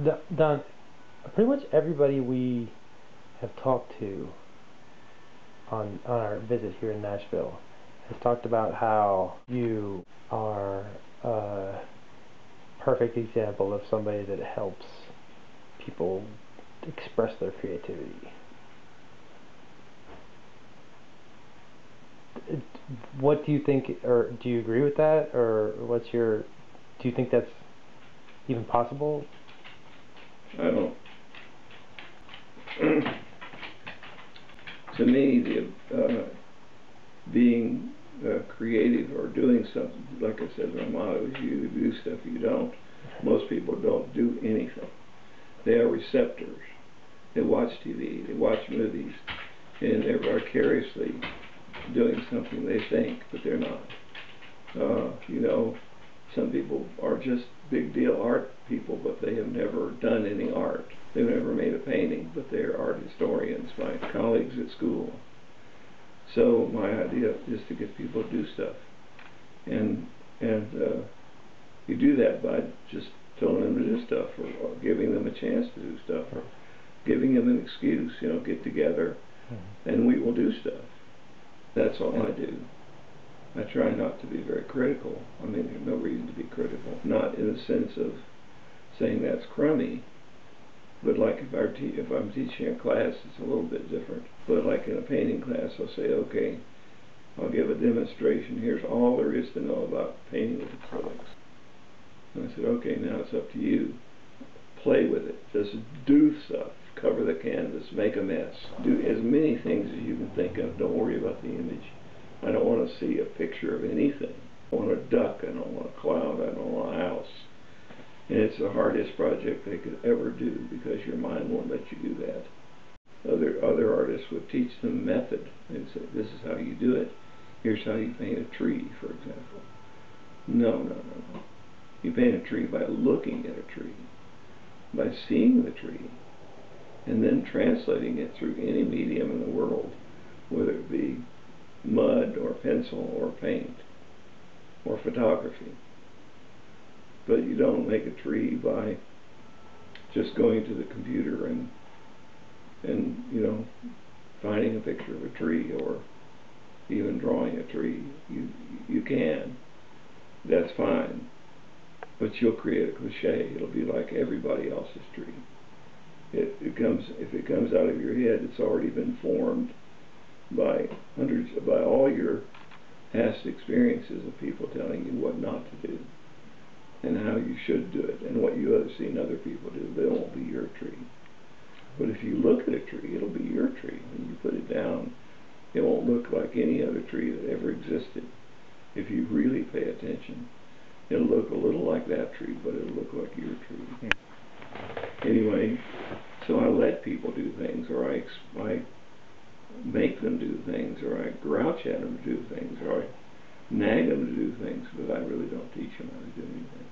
Don, pretty much everybody we have talked to on our visit here in Nashville has talked about how you are a perfect example of somebody that helps people express their creativity. What do you think, or do you agree with that, or do you think that's even possible? I don't. To me, being creative or doing something, like I said, my motto is you do stuff you don't. Most people don't do anything. They are receptors. They watch TV, they watch movies, and they're vicariously doing something they think, but they're not. You know, some people are just big deal art people, but they have never done any art. They've never made a painting, but they're art historians, my colleagues at school. So my idea is to get people to do stuff. And you do that by just telling them to do stuff, or giving them a chance to do stuff, or giving them an excuse, you know, get together, and we will do stuff. That's all I do. I try not to be very critical. I mean, there's no reason to be critical. Not in the sense of saying that's crummy, but like if I'm teaching a class, it's a little bit different. But like in a painting class, I'll say, okay, I'll give a demonstration. Here's all there is to know about painting with acrylics. And I said, okay, now it's up to you. Play with it. Just do stuff. Cover the canvas. Make a mess. Do as many things as you can think of. Don't worry about the image. I don't want to see a picture of anything. I want a duck. I don't want a cloud. I don't want a house. And it's the hardest project they could ever do because your mind won't let you do that. Other artists would teach them method. They'd say, this is how you do it. Here's how you paint a tree, for example. No. You paint a tree by looking at a tree, by seeing the tree, and then translating it through any medium in the world, whether it be mud or pencil or paint or photography. But you don't make a tree by just going to the computer and you know, finding a picture of a tree or even drawing a tree. You can. That's fine. But you'll create a cliche. It'll be like everybody else's tree. If it comes out of your head, it's already been formed by all your past experiences of people telling you what not to do and how you should do it and what you have seen other people do. They won't be your tree. But if you look at a tree, it'll be your tree. When you put it down, it won't look like any other tree that ever existed. If you really pay attention, it'll look a little like that tree, but it'll look like your tree. Anyway, so I let people do things, or I make them do things, or I grouch at them to do things, or I nag them to do things, but I really don't teach them how to do anything.